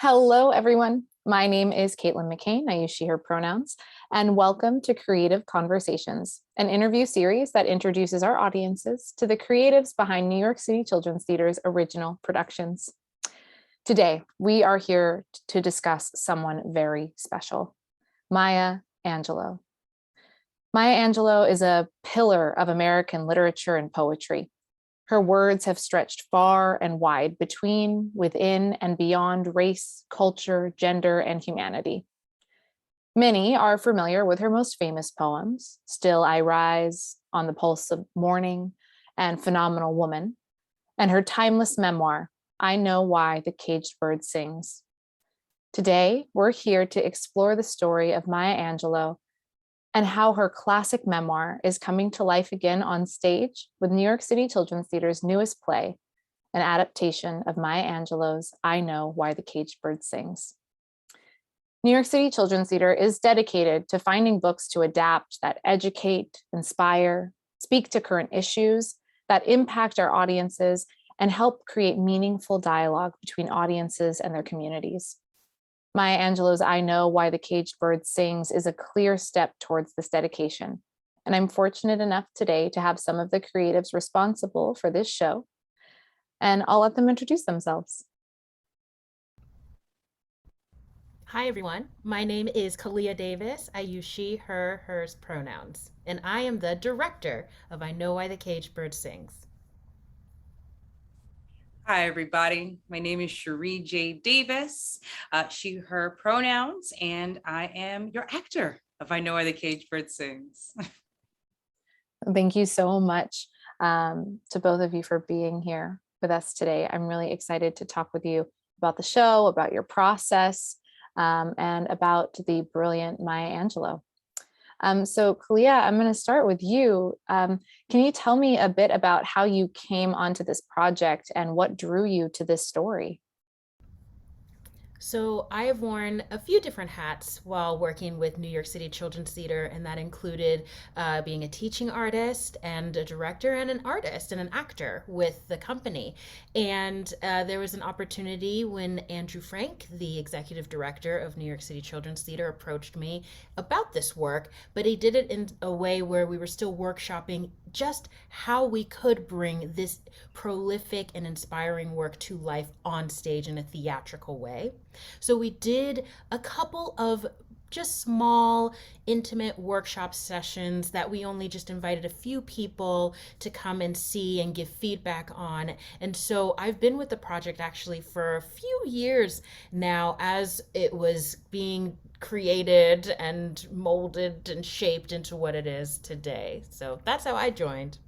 Hello, everyone. My name is Caitlyn McCain. I use she, her pronouns, and welcome to Creative Conversations, an interview series that introduces our audiences to the creatives behind New York City Children's Theater's original productions. Today, we are here to discuss someone very special, Maya Angelou. Maya Angelou is a pillar of American literature and poetry. Her words have stretched far and wide between, within, and beyond race, culture, gender, and humanity. Many are familiar with her most famous poems, Still I Rise, On the Pulse of Morning, and Phenomenal Woman, and her timeless memoir, I Know Why the Caged Bird Sings. Today, we're here to explore the story of Maya Angelou and how her classic memoir is coming to life again on stage with New York City Children's Theater's newest play, an adaptation of Maya Angelou's I Know Why the Caged Bird Sings. New York City Children's Theater is dedicated to finding books to adapt that educate, inspire, speak to current issues, that impact our audiences, and help create meaningful dialogue between audiences and their communities. Maya Angelou's I Know Why the Caged Bird Sings is a clear step towards this dedication. And I'm fortunate enough today to have some of the creatives responsible for this show. And I'll let them introduce themselves. Hi, everyone. My name is Khalia Davis. I use she, her, hers pronouns. And I am the director of I Know Why the Caged Bird Sings. Hi, everybody. My name is Cherrye J. Davis, she, her pronouns, and I am your actor of I Know Why the Caged Bird Sings. Thank you so much to both of you for being here with us today. I'm really excited to talk with you about the show, about your process, and about the brilliant Maya Angelou. So Khalia, I'm going to start with you. Can you tell me a bit about how you came onto this project and what drew you to this story? So, I have worn a few different hats while working with New York City Children's Theater, and that included being a teaching artist and a director and an artist and an actor with the company. And there was an opportunity when Andrew Frank, the executive director of New York City Children's Theater, approached me about this work, but he did it in a way where we were still workshopping just how we could bring this prolific and inspiring work to life on stage in a theatrical way. So we did a couple of just small, intimate workshop sessions that we only just invited a few people to come and see and give feedback on. And so I've been with the project actually for a few years now as it was being created and molded and shaped into what it is today. So that's how I joined.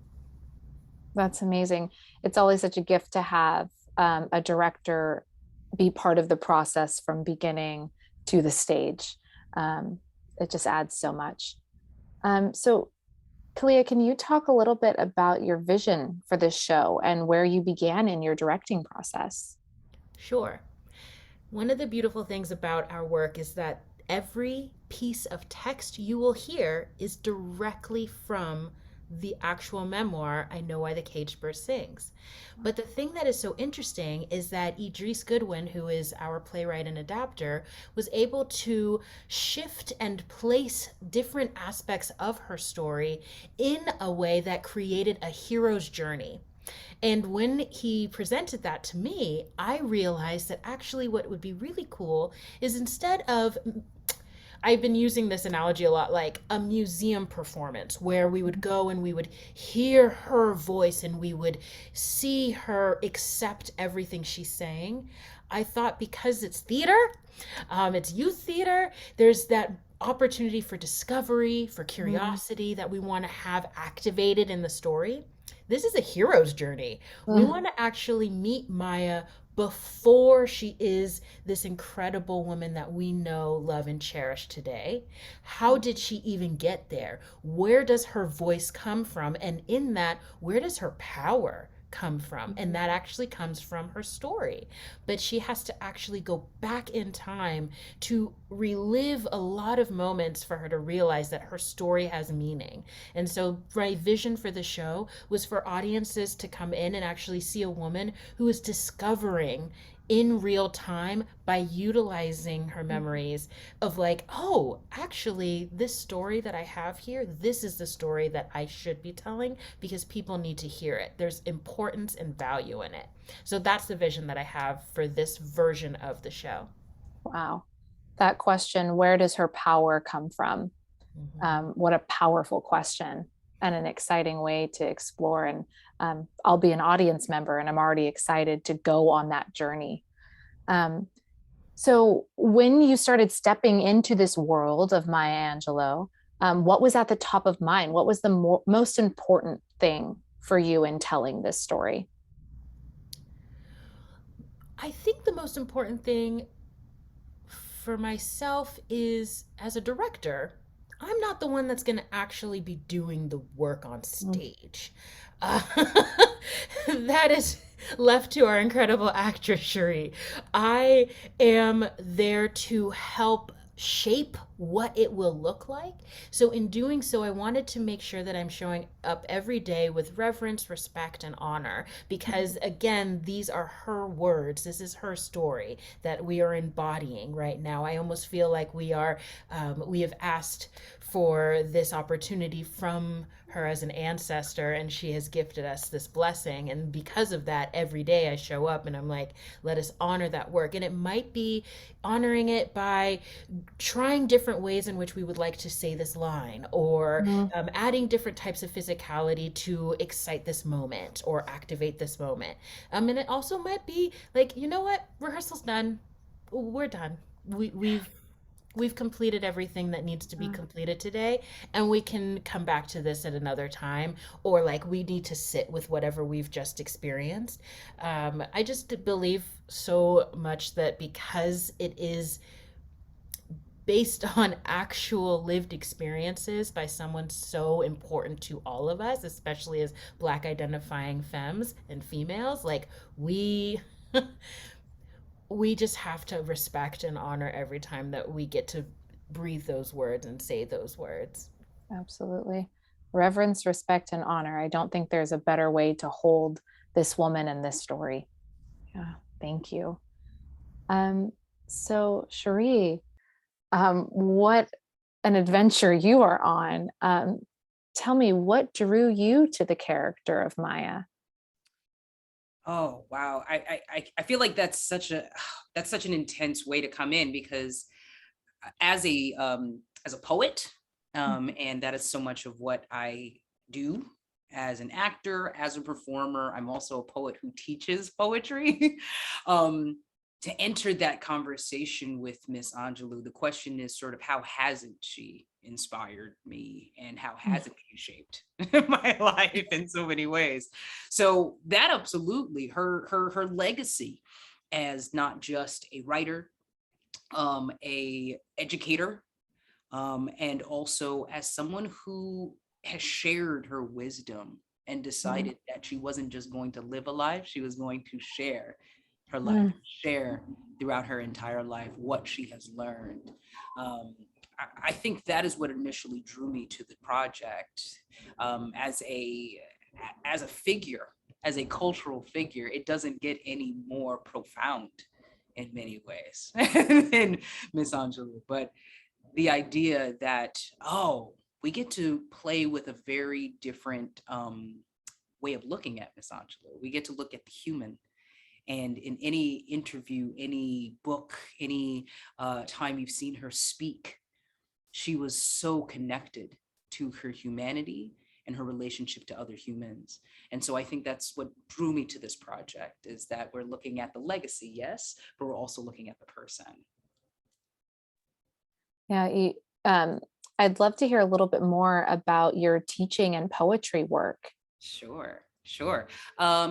That's amazing. It's always such a gift to have a director be part of the process from beginning to the stage. It just adds so much. So, Kalia, can you talk a little bit about your vision for this show and where you began in your directing process? Sure. One of the beautiful things about our work is that every piece of text you will hear is directly from the actual memoir, I Know Why the Caged Bird Sings. But the thing that is so interesting is that Idris Goodwin, who is our playwright and adapter, was able to shift and place different aspects of her story in a way that created a hero's journey. And when he presented that to me, I realized that actually what would be really cool is instead of I've been using this analogy a lot, like a museum performance where we would go and we would hear her voice and we would see her accept everything she's saying. I thought because it's theater, it's youth theater, there's that opportunity for discovery, for curiosity that we want to have activated in the story. This is a hero's journey. We Mm. want to actually meet Maya before she is this incredible woman that we know, love, and cherish today. How did she even get there? Where does her voice come from? And in that, where does her power come from? And that actually comes from her story. But she has to actually go back in time to relive a lot of moments for her to realize that her story has meaning. And so, my vision for the show was for audiences to come in and actually see a woman who is discovering in real time by utilizing her memories of like, oh, actually, this story that I have here, this is the story that I should be telling because people need to hear it. There's importance and value in it. So that's the vision that I have for this version of the show. Wow. That question, where does her power come from? What a powerful question and an exciting way to explore. And I'll be an audience member and I'm already excited to go on that journey. So when you started stepping into this world of Maya Angelou, what was at the top of mind? What was the most important thing for you in telling this story? I think the most important thing for myself is as a director, I'm not the one that's going to actually be doing the work on stage. Uh, that is left to our incredible actress, Cherrye. I am there to help shape what it will look like. So, in doing so, I wanted to make sure that I'm showing up every day with reverence, respect, and honor because, again, these are her words. This is her story that we are embodying right now. I almost feel like we have asked for this opportunity from her as an ancestor, and she has gifted us this blessing. And because of that, every day I show up and I'm like, let us honor that work. And it might be honoring it by trying different ways in which we would like to say this line, or adding different types of physicality to excite this moment or activate this moment. And it also might be like, you know what, rehearsal's done, we're done. We've completed everything that needs to be completed today, and we can come back to this at another time, or like we need to sit with whatever we've just experienced. I just believe so much that because it is based on actual lived experiences by someone so important to all of us, especially as Black identifying femmes and females, like we we just have to respect and honor every time that we get to breathe those words and say those words. Absolutely. Reverence, respect, and honor. I don't think there's a better way to hold this woman in this story. Yeah, thank you. So Cherrye, what an adventure you are on. Tell me, what drew you to the character of Maya? Oh, wow. I feel like that's such an intense way to come in because as a poet, and that is so much of what I do as an actor, as a performer. I'm also a poet who teaches poetry. To enter that conversation with Miss Angelou, the question is sort of how hasn't she inspired me and how hasn't she shaped my life in so many ways? So that absolutely her legacy as not just a writer, a educator, and also as someone who has shared her wisdom and decided that she wasn't just going to live a life, she was going to share her life, share throughout her entire life what she has learned. I think that is what initially drew me to the project. As a figure, as a cultural figure, it doesn't get any more profound in many ways than Miss Angelou. But the idea that, oh, we get to play with a very different way of looking at Miss Angelou. We get to look at the human. And in any interview, any book, any time you've seen her speak, she was so connected to her humanity and her relationship to other humans. And so I think that's what drew me to this project, is that we're looking at the legacy, yes, but we're also looking at the person. Yeah, I'd love to hear a little bit more about your teaching and poetry work. Sure.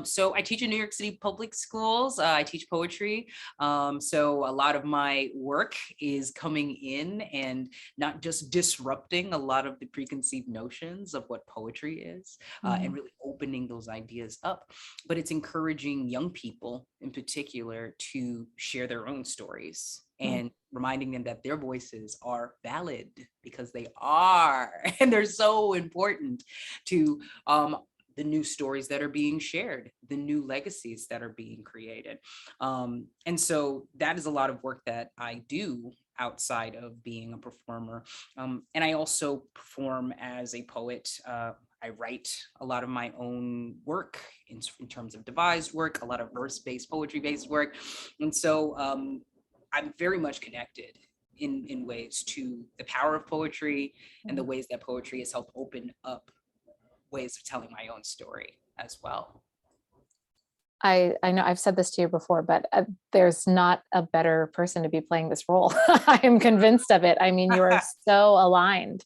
So I teach in New York City public schools. I teach poetry. So a lot of my work is coming in and not just disrupting a lot of the preconceived notions of what poetry is, and really opening those ideas up. But it's encouraging young people in particular to share their own stories and reminding them that their voices are valid, because they are, and they're so important to the new stories that are being shared, the new legacies that are being created. And so that is a lot of work that I do outside of being a performer. And I also perform as a poet. I write a lot of my own work in terms of devised work, a lot of verse-based, poetry-based work. And so I'm very much connected in ways to the power of poetry and the ways that poetry has helped open up ways of telling my own story as well. I know I've said this to you before, but there's not a better person to be playing this role. I am convinced of it. I mean, you are so aligned,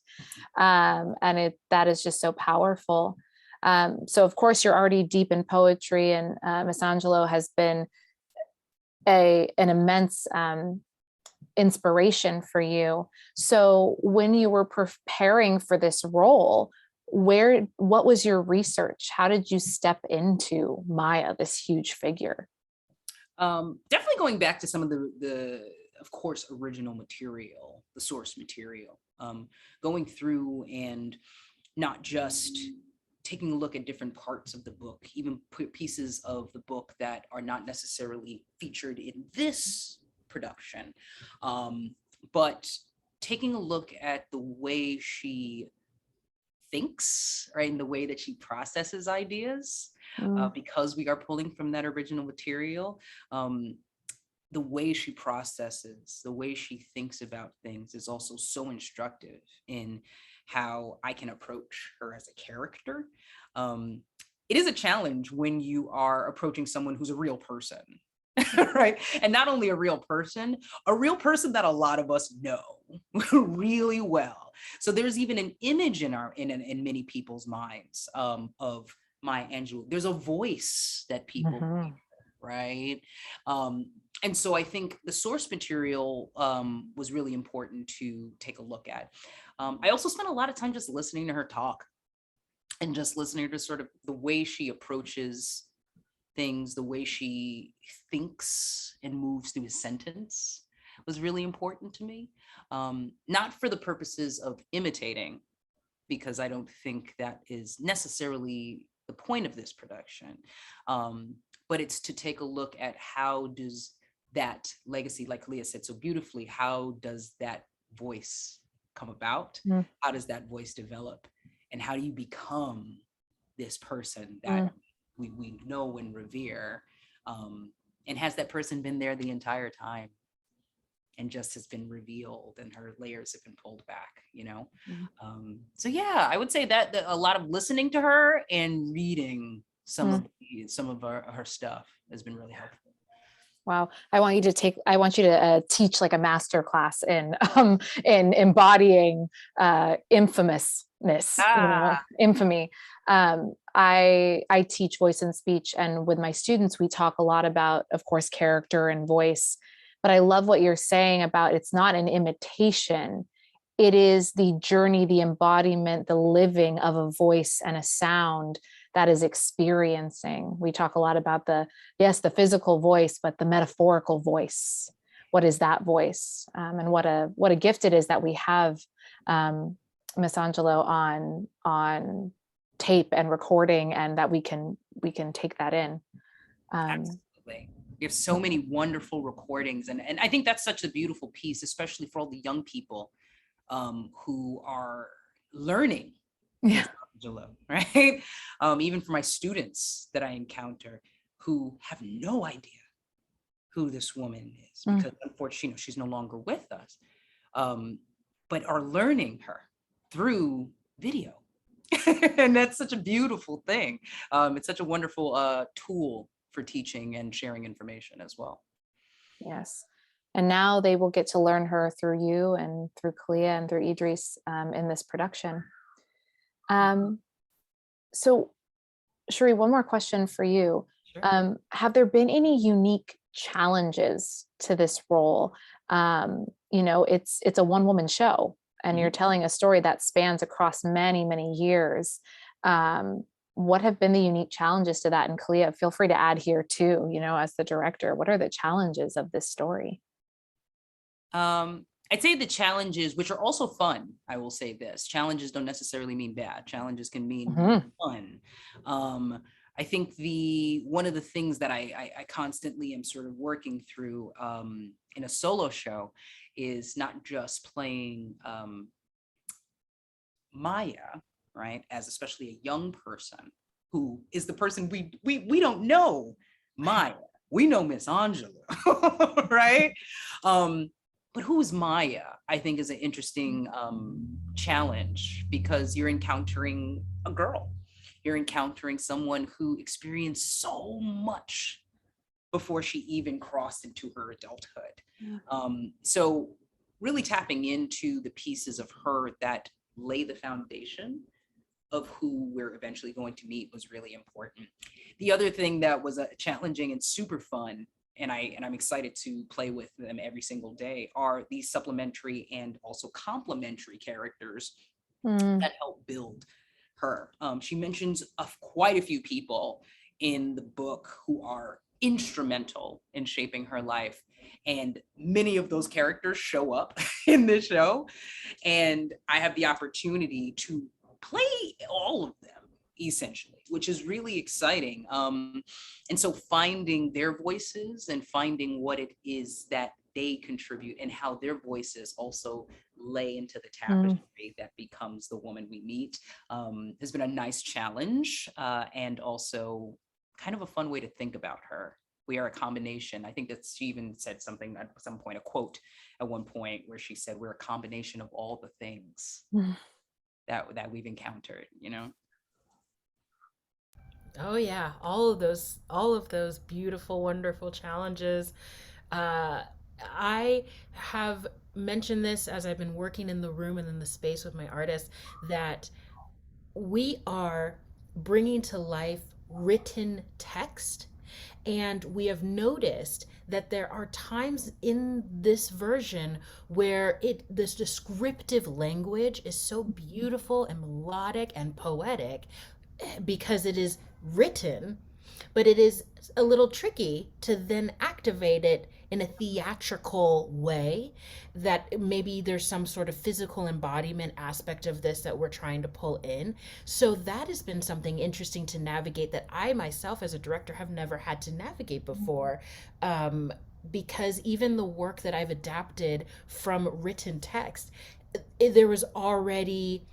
and that is just so powerful. So of course you're already deep in poetry, and Miss Angelou has been an immense inspiration for you. So when you were preparing for this role, what was your research? How did you step into Maya, this huge figure? Definitely going back to some of the of course, original material, the source material, going through and not just taking a look at different parts of the book, even pieces of the book that are not necessarily featured in this production, but taking a look at the way she thinks, right, and the way that she processes ideas, because we are pulling from that original material. The way she processes, the way she thinks about things is also so instructive in how I can approach her as a character. It is a challenge when you are approaching someone who's a real person, right? And not only a real person that a lot of us know really well. So there's even an image in many people's minds of Maya Angelou. There's a voice that people hear, right? And so I think the source material was really important to take a look at. I also spent a lot of time just listening to her talk and just listening to sort of the way she approaches things, the way she thinks and moves through a sentence was really important to me. Not for the purposes of imitating, because I don't think that is necessarily the point of this production. But it's to take a look at how does that legacy, like Khalia said so beautifully, how does that voice come about? How does that voice develop? And how do you become this person that we know and revere? And has that person been there the entire time and just has been revealed and her layers have been pulled back, you know? So yeah, I would say that a lot of listening to her and reading some of her stuff has been really helpful. Wow. I want you to teach like a master class in embodying infamousness, infamy. I teach voice and speech, and with my students, we talk a lot about, of course, character and voice, but I love what you're saying about it's not an imitation. It is the journey, the embodiment, the living of a voice and a sound that is experiencing. We talk a lot about the physical voice, but the metaphorical voice. What is that voice? And what a gift it is that we have Miss Angelou on tape and recording, and that we can take that in. Absolutely. We have so many wonderful recordings, and I think that's such a beautiful piece, especially for all the young people who are learning. Yeah. Angelou, right? Even for my students that I encounter who have no idea who this woman is, because unfortunately, she's no longer with us, but are learning her through video. And that's such a beautiful thing. It's such a wonderful tool for teaching and sharing information as well. Yes. And now they will get to learn her through you and through Khalia and through Idris in this production. So Cherrye, one more question for you. Sure. Have there been any unique challenges to this role? It's a one-woman show, and you're telling a story that spans across many, many years. What have been the unique challenges to that? And Khalia, feel free to add here too, as the director, what are the challenges of this story? I I'd say the challenges, which are also fun, I will say this, challenges don't necessarily mean bad. Challenges can mean fun. I think one of the things that I constantly am sort of working through in a solo show is not just playing Maya, right, as especially a young person who is the person we don't know Maya. We know Miss Angelou, right? But who's Maya, I think, is an interesting challenge, because you're encountering a girl. You're encountering someone who experienced so much before she even crossed into her adulthood. So really tapping into the pieces of her that lay the foundation of who we're eventually going to meet was really important. The other thing that was challenging and super fun, and I'm excited to play with them every single day, are these supplementary and also complementary characters that help build her. She mentions quite a few people in the book who are instrumental in shaping her life, and many of those characters show up in this show, and I have the opportunity to play all of them essentially, which is really exciting. And so finding their voices and finding what it is that they contribute and how their voices also lay into the tapestry that becomes the woman we meet has been a nice challenge, and also kind of a fun way to think about her. We are a combination. I think that she even said something at some point, a quote at one point, where she said, we're a combination of all the things that we've encountered, you know? Oh yeah, all of those beautiful, wonderful challenges. I have mentioned this as I've been working in the room and in the space with my artists, that we are bringing to life written text. And we have noticed that there are times in this version where this descriptive language is so beautiful and melodic and poetic because it is written, but it is a little tricky to then activate it in a theatrical way, that maybe there's some sort of physical embodiment aspect of this that we're trying to pull in. So that has been something interesting to navigate, that I myself as a director have never had to navigate before. Because even the work that I've adapted from written text, there was already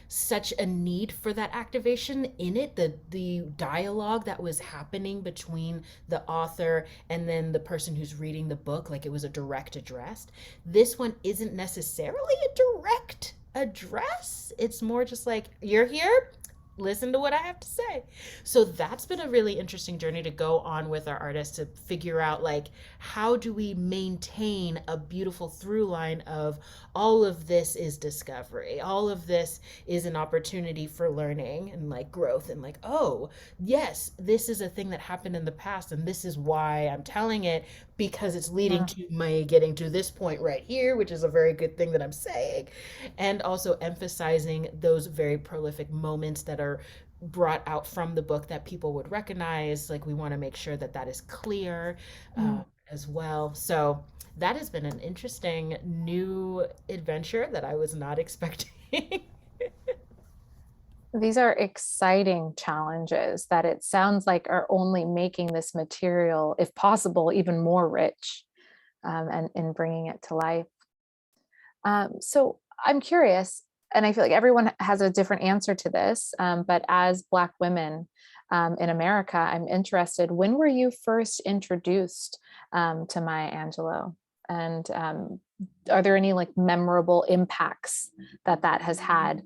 such a need for that activation in it, the dialogue that was happening between the author and then the person who's reading the book, like it was a direct address. This one isn't necessarily a direct address. It's more just like, you're here, listen to what I have to say. So that's been a really interesting journey to go on with our artists, to figure out, like, how do we maintain a beautiful through line of all of this is discovery, all of this is an opportunity for learning and like growth, and like, oh yes, this is a thing that happened in the past and this is why I'm telling it, because it's leading to my getting to this point right here, which is a very good thing that I'm saying. And also emphasizing those very prolific moments that are brought out from the book that people would recognize. Like, we want to make sure that that is clear as well. So that has been an interesting new adventure that I was not expecting. These are exciting challenges that it sounds like are only making this material, if possible, even more rich, and in bringing it to life. So I'm curious, and I feel like everyone has a different answer to this, but as Black women in America, I'm interested, when were you first introduced to Maya Angelou? And are there any like memorable impacts that has had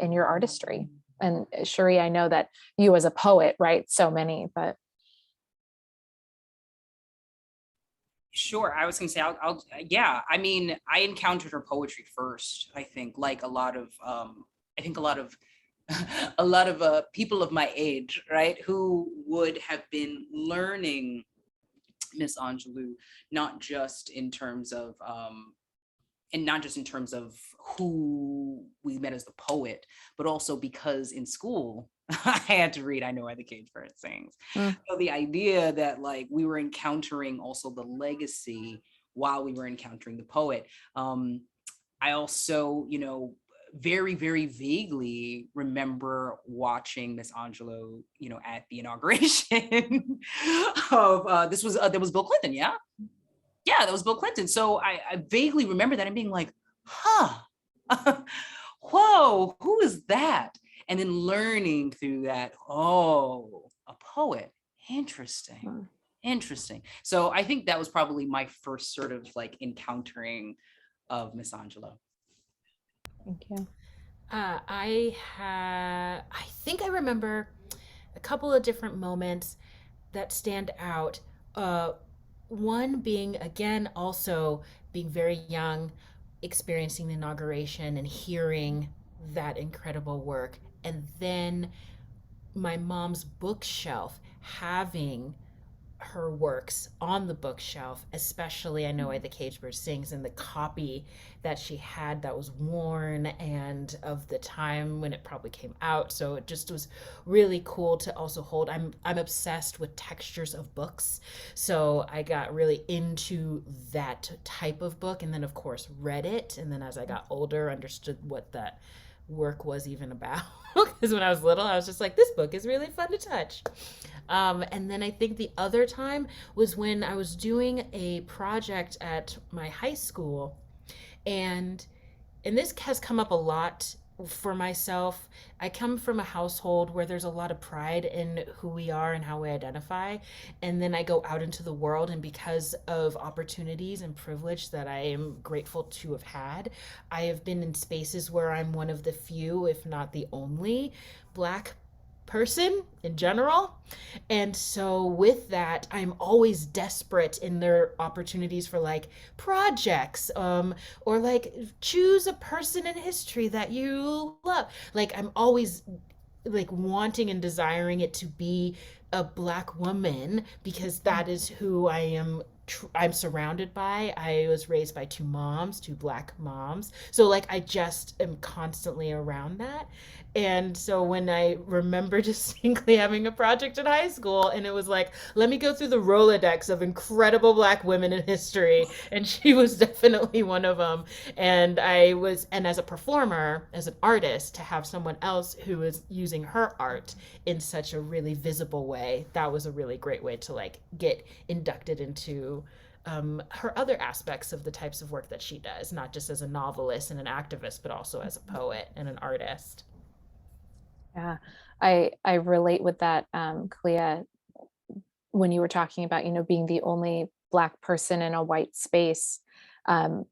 in your artistry? And Cherrye, I know that you as a poet write so many, but. Sure. I was going to say, yeah, I mean, I encountered her poetry first, I think, like a lot of a lot of people of my age, right, who would have been learning Miss Angelou, not just in terms of and not just in terms of who we met as the poet, but also because in school I had to read I Know Why the Caged Bird Sings. So the idea that like we were encountering also the legacy while we were encountering the poet. I also, very, very vaguely remember watching Miss Angelou, at the inauguration of that was Bill Clinton, yeah? Yeah, that was Bill Clinton. So I vaguely remember that and being like, huh, whoa, who is that? And then learning through that, oh, a poet. Interesting. Interesting. So I think that was probably my first sort of like encountering of Miss Angelou. Thank you. I think I remember a couple of different moments that stand out. One being, again, also being very young, experiencing the inauguration and hearing that incredible work. And then my mom's bookshelf having her works on the bookshelf, especially I Know Why the Caged Bird Sings, and the copy that she had that was worn and of the time when it probably came out. So it just was really cool to also hold. I'm obsessed with textures of books. So I got really into that type of book, and then of course read it. And then as I got older, understood what that work was even about. Because when I was little, I was just like, this book is really fun to touch. And then I think the other time was when I was doing a project at my high school, and this has come up a lot for myself. I come from a household where there's a lot of pride in who we are and how we identify. And then I go out into the world, and because of opportunities and privilege that I am grateful to have had, I have been in spaces where I'm one of the few, if not the only, Black person in general. And so with that, I'm always desperate in their opportunities for like projects, or like choose a person in history that you love. Like I'm always like wanting and desiring it to be a Black woman, because that is who I'm surrounded by. I was raised by two moms, two Black moms. So like I just am constantly around that. And so when I remember distinctly having a project in high school, and it was like, let me go through the Rolodex of incredible Black women in history, and she was definitely one of them. And as a performer, as an artist, to have someone else who is using her art in such a really visible way, that was a really great way to like get inducted into her other aspects of the types of work that she does, not just as a novelist and an activist, but also as a poet and an artist. Yeah, I relate with that, Khalia, when you were talking about, being the only Black person in a white space. Um,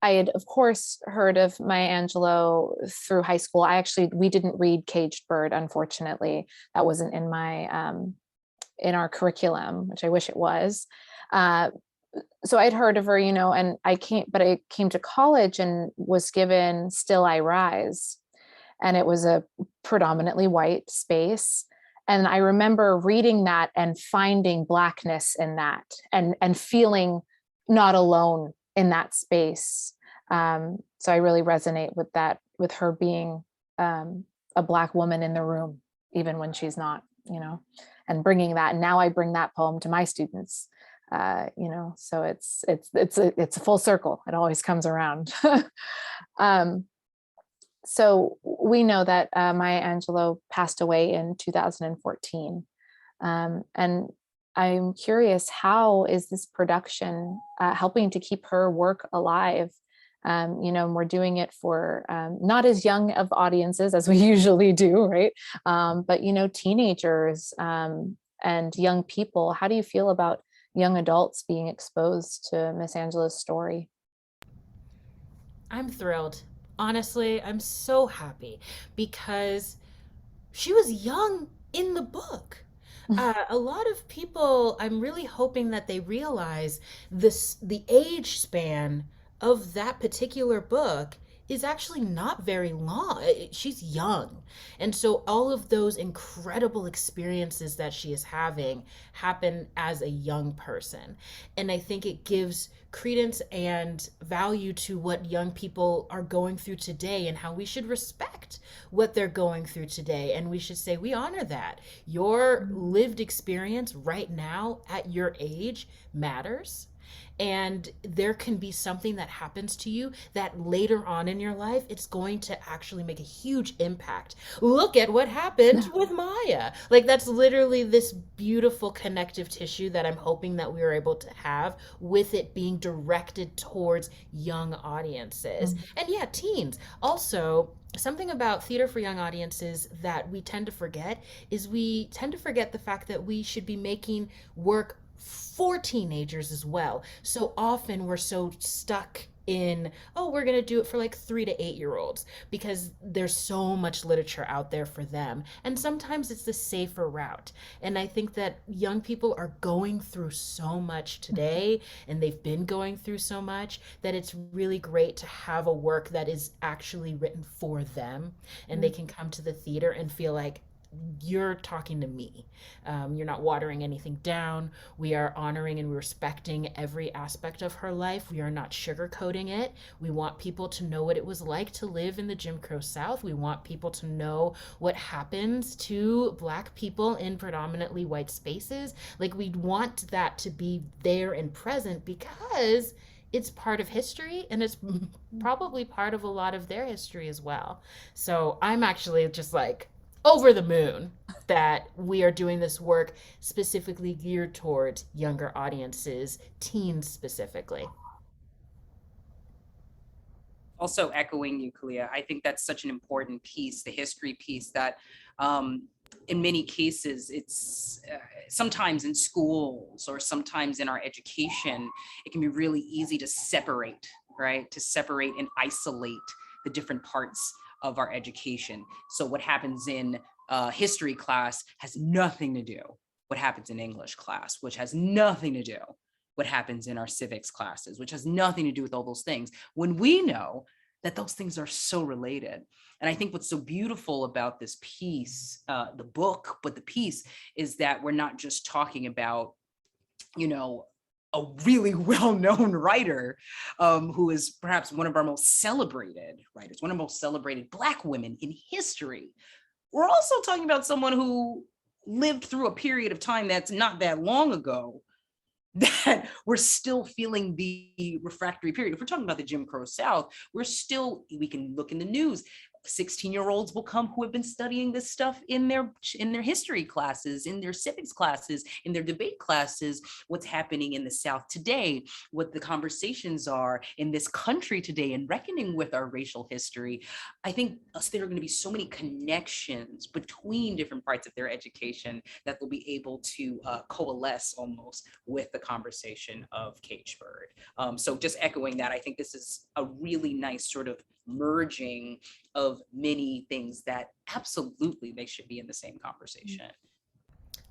I had, of course, heard of Maya Angelou through high school. We didn't read Caged Bird, unfortunately. That wasn't in our curriculum, which I wish it was. So I'd heard of her, and I came to college and was given Still I Rise. And it was a predominantly white space. And I remember reading that and finding Blackness in that, and feeling not alone in that space. So I really resonate with that, with her being a Black woman in the room, even when she's not, and bringing that. And now I bring that poem to my students, so it's a full circle. It always comes around. So we know that Maya Angelou passed away in 2014. And I'm curious, how is this production helping to keep her work alive? And we're doing it for not as young of audiences as we usually do, right? But, teenagers and young people. How do you feel about young adults being exposed to Miss Angelou's story? I'm thrilled. Honestly, I'm so happy because she was young in the book. A lot of people, I'm really hoping that they realize the age span of that particular book is actually not very long. She's young. And so all of those incredible experiences that she is having happen as a young person. And I think it gives credence and value to what young people are going through today, and how we should respect what they're going through today. And we should say, we honor that. Your lived experience right now at your age matters. And there can be something that happens to you that later on in your life, it's going to actually make a huge impact. Look at what happened with Maya. Like, that's literally this beautiful connective tissue that I'm hoping that we are able to have with it being directed towards young audiences. Mhm. And yeah, teens. Also, something about theater for young audiences that we tend to forget is we tend to forget the fact that we should be making work for teenagers as well. So often we're so stuck in, oh, we're going to do it for like 3 to 8 year olds because there's so much literature out there for them. And sometimes it's the safer route. And I think that young people are going through so much today, and they've been going through so much, that it's really great to have a work that is actually written for them, and they can come to the theater and feel like, you're talking to me. You're not watering anything down. We are honoring and respecting every aspect of her life. We are not sugarcoating it. We want people to know what it was like to live in the Jim Crow South. We want people to know what happens to Black people in predominantly white spaces. Like, we want that to be there and present because it's part of history, and it's probably part of a lot of their history as well. So I'm actually just like over the moon that we are doing this work specifically geared towards younger audiences, teens specifically. Also echoing you, Khalia, I think that's such an important piece, the history piece, that um, in many cases, it's sometimes in schools or sometimes in our education, it can be really easy to separate, right? To separate and isolate the different parts of our education. So what happens in history class has nothing to do what happens in English class, which has nothing to do what happens in our civics classes, which has nothing to do with all those things, when we know that those things are so related. And I think what's so beautiful about this piece, the book, but the piece, is that we're not just talking about, you know, a really well-known writer who is perhaps one of our most celebrated writers, one of the most celebrated Black women in history. We're also talking about someone who lived through a period of time that's not that long ago, that we're still feeling the refractory period. If we're talking about the Jim Crow South, we can look in the news. 16-year-olds will come who have been studying this stuff in their history classes, in their civics classes, in their debate classes, what's happening in the South today, what the conversations are in this country today, and reckoning with our racial history. I think there are going to be so many connections between different parts of their education that they'll be able to coalesce almost with the conversation of Cage Bird. So just echoing that, I think this is a really nice sort of merging of many things that absolutely they should be in the same conversation.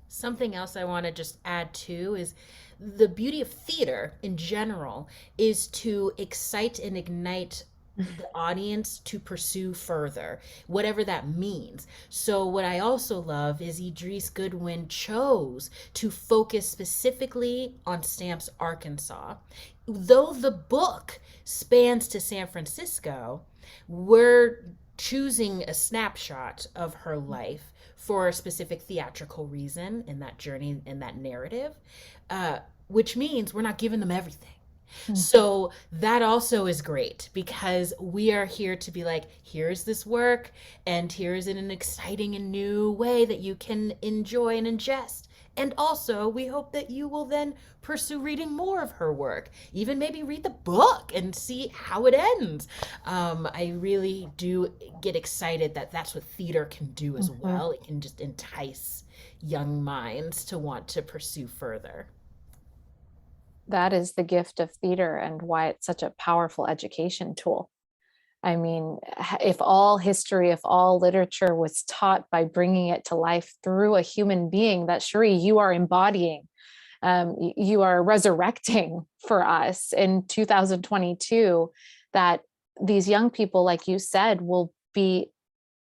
Something else I want to just add too is the beauty of theater in general is to excite and ignite the audience to pursue further, whatever that means. So, what I also love is Idris Goodwin chose to focus specifically on Stamps, Arkansas. Though the book spans to San Francisco, we're choosing a snapshot of her life for a specific theatrical reason in that journey, in that narrative, which means we're not giving them everything. So that also is great because we are here to be like, here's this work, and here's in an exciting and new way that you can enjoy and ingest. And also, we hope that you will then pursue reading more of her work, even maybe read the book and see how it ends. I really do get excited that that's what theater can do as well. It can just entice young minds to want to pursue further. That is the gift of theater and why it's such a powerful education tool. I mean, if all history, if all literature was taught by bringing it to life through a human being that Cherrye, you are embodying, you are resurrecting for us in 2022, that these young people, like you said, will be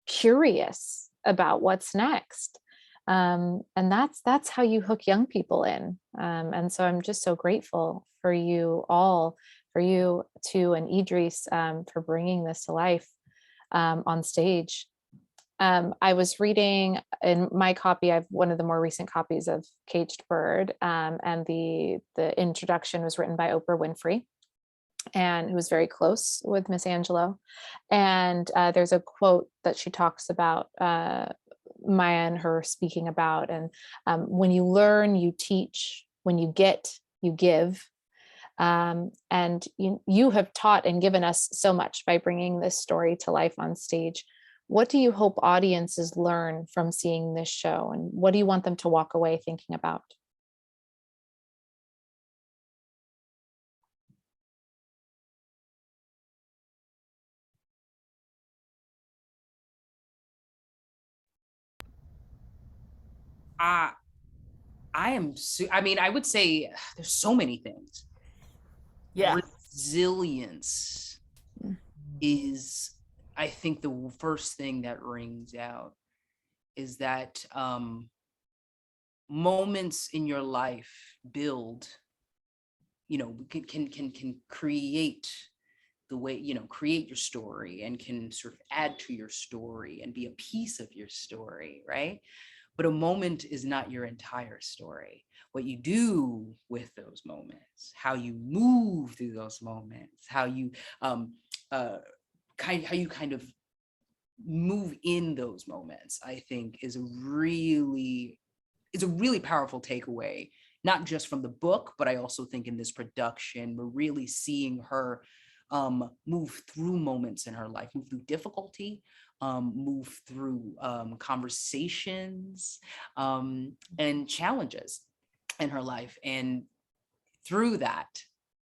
curious about what's next. And that's how you hook young people in. And so I'm just so grateful for you all, for you too, and Idris, for bringing this to life on stage. I was reading in my copy, I have one of the more recent copies of Caged Bird, and the introduction was written by Oprah Winfrey, and who was very close with Miss Angelou. And there's a quote that she talks about Maya and her speaking about, and when you learn, you teach; when you get, you give. And you have taught and given us so much by bringing this story to life on stage. What do you hope audiences learn from seeing this show, and what do you want them to walk away thinking about? I I mean, I would say there's so many things. Yeah. Resilience is, I think, the first thing that rings out is that moments in your life build, can create the way, create your story, and can sort of add to your story and be a piece of your story, right? But a moment is not your entire story. What you do with those moments, how you move through those moments, how you kind of move in those moments, I think is a really powerful takeaway, not just from the book, but I also think in this production, we're really seeing her move through moments in her life, move through difficulty, move through conversations and challenges in her life. And through that,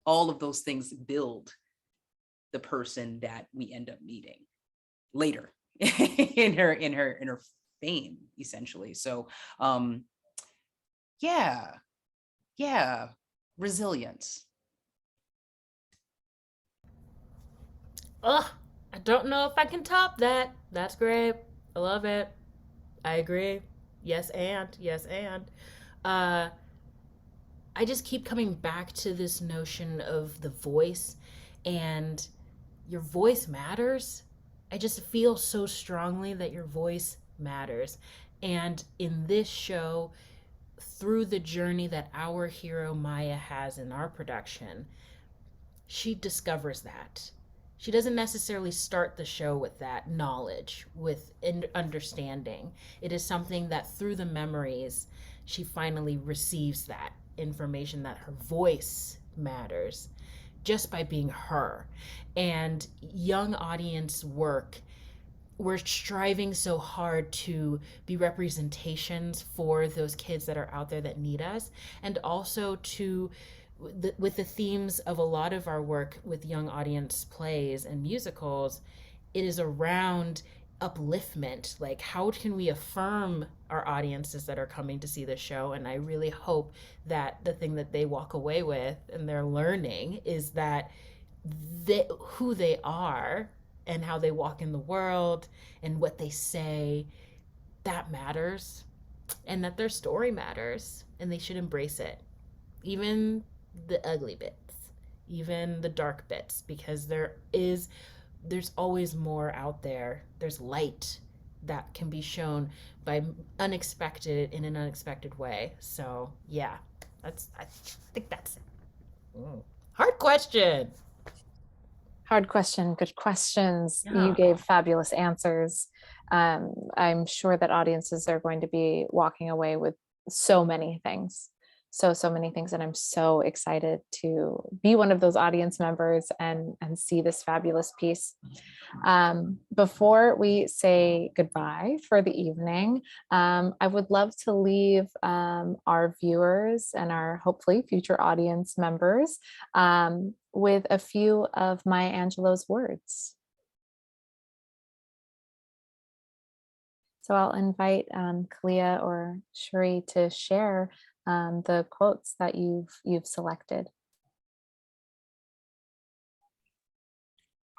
all of those things build the person that we end up meeting later in her fame, essentially. So yeah, resilience. Ugh, I don't know if I can top that. That's great. I love it. I agree. Yes, and yes, and. Uh, I just keep coming back to this notion of the voice, and your voice matters. I just feel so strongly that your voice matters. And in this show, through the journey that our hero Maya has in our production, she discovers that. She doesn't necessarily start the show with that knowledge, with understanding. It is something that through the memories, she finally receives that information that her voice matters just by being her. And young audience work, we're striving so hard to be representations for those kids that are out there that need us, and also to with the themes of a lot of our work with young audience plays and musicals, it is around upliftment. Like, how can we affirm our audiences that are coming to see the show? And I really hope that the thing that they walk away with and they're learning is that who they are and how they walk in the world and what they say, that matters, and that their story matters, and they should embrace it, even the ugly bits, even the dark bits, because there's always more out there. There's light that can be shown by unexpected in an unexpected way. So yeah, I think that's it. Hard question. Hard question, good questions. Yeah. You gave fabulous answers. I'm sure that audiences are going to be walking away with so many things. So many things. And I'm so excited to be one of those audience members and see this fabulous piece. Before we say goodbye for the evening, I would love to leave our viewers and our hopefully future audience members with a few of Maya Angelou's words. So I'll invite Khalia or Cherrye to share the quotes that you've selected.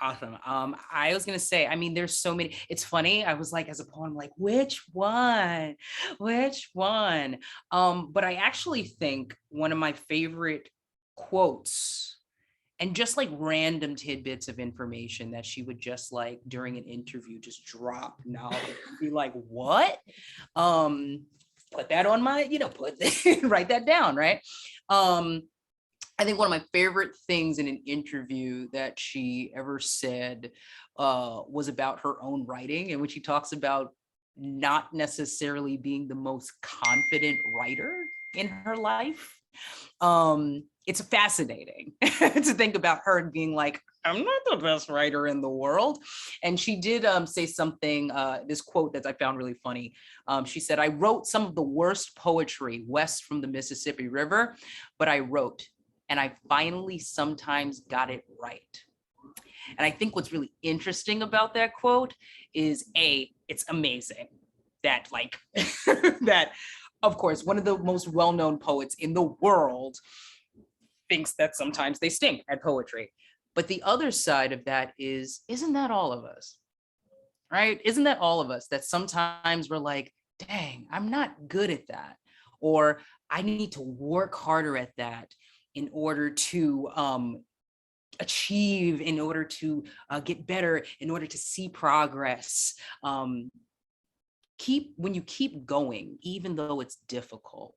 Awesome. I was gonna say, I mean, there's so many. It's funny. I was like, as a poem, like, which one? Which one? But I actually think one of my favorite quotes, and just like random tidbits of information that she would just like during an interview just drop knowledge and be like, what? Put that on my, write that down, right? I think one of my favorite things in an interview that she ever said was about her own writing, and when she talks about not necessarily being the most confident writer in her life. It's fascinating to think about her and being like, I'm not the best writer in the world. And she did say something, this quote that I found really funny. She said, I wrote some of the worst poetry west from the Mississippi River, but I wrote, and I finally sometimes got it right. And I think what's really interesting about that quote is it's amazing that like, that of course, one of the most well-known poets in the world thinks that sometimes they stink at poetry. But the other side of that isn't that all of us, right? Isn't that all of us that sometimes we're like, dang, I'm not good at that. Or I need to work harder at that in order to achieve, in order to get better, in order to see progress. When you keep going, even though it's difficult,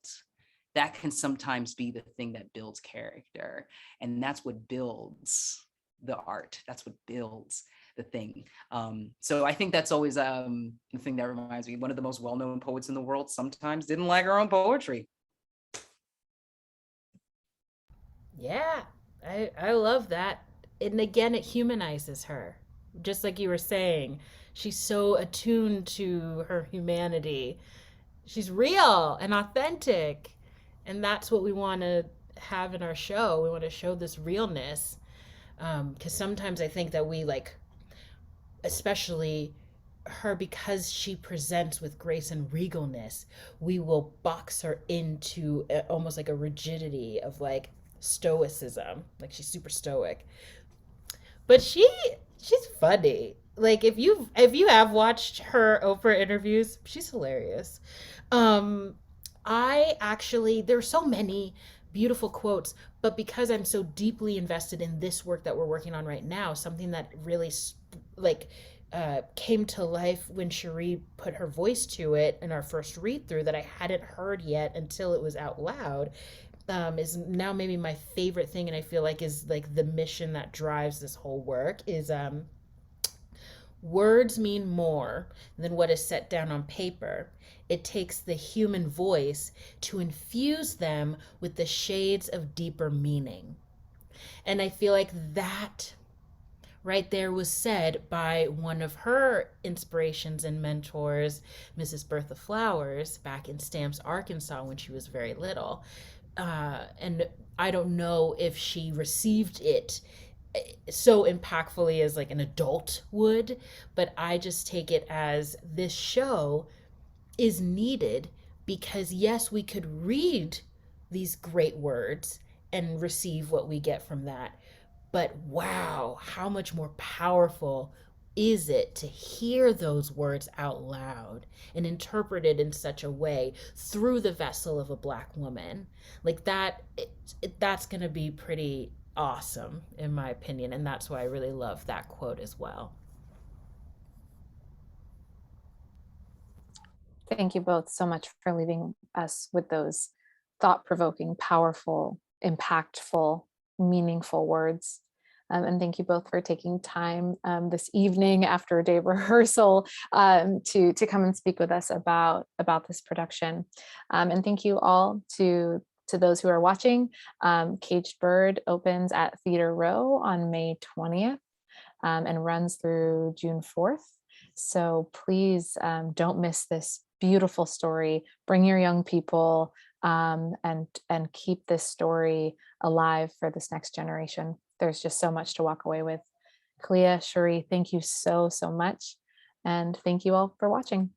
that can sometimes be the thing that builds character. And that's what builds the art. That's what builds the thing. So I think that's always the thing that reminds me, one of the most well-known poets in the world sometimes didn't like her own poetry. Yeah, I love that. And again, it humanizes her. Just like you were saying, she's so attuned to her humanity. She's real and authentic. And that's what we want to have in our show. We want to show this realness. Because sometimes I think that we like, especially her, because she presents with grace and regalness, we will box her into almost like a rigidity of like stoicism. Like she's super stoic. But she's funny. Like if you have watched her Oprah interviews, she's hilarious. Um I actually, there's so many beautiful quotes, but because I'm so deeply invested in this work that we're working on right now, something that really like came to life when Cherrye put her voice to it in our first read through that I hadn't heard yet until it was out loud, is now maybe my favorite thing, and I feel like is like the mission that drives this whole work is words mean more than what is set down on paper. It takes the human voice to infuse them with the shades of deeper meaning. And I feel like that right there was said by one of her inspirations and mentors, Mrs. Bertha Flowers, back in Stamps, Arkansas, when she was very little. And I don't know if she received it so impactfully as like an adult would, but I just take it as this show is needed because yes, we could read these great words and receive what we get from that, but wow, how much more powerful is it to hear those words out loud and interpreted in such a way through the vessel of a Black woman? Like that, that's going to be pretty awesome in my opinion, and that's why I really love that quote as well. Thank you both so much for leaving us with those thought-provoking, powerful, impactful, meaningful words. And thank you both for taking time this evening after a day of rehearsal to come and speak with us about this production. And thank you all to those who are watching. Caged Bird opens at Theater Row on May 20th and runs through June 4th. So please don't miss this beautiful story. Bring your young people and keep this story alive for this next generation. There's just so much to walk away with. Khalia, Cherrye, thank you so much. And thank you all for watching.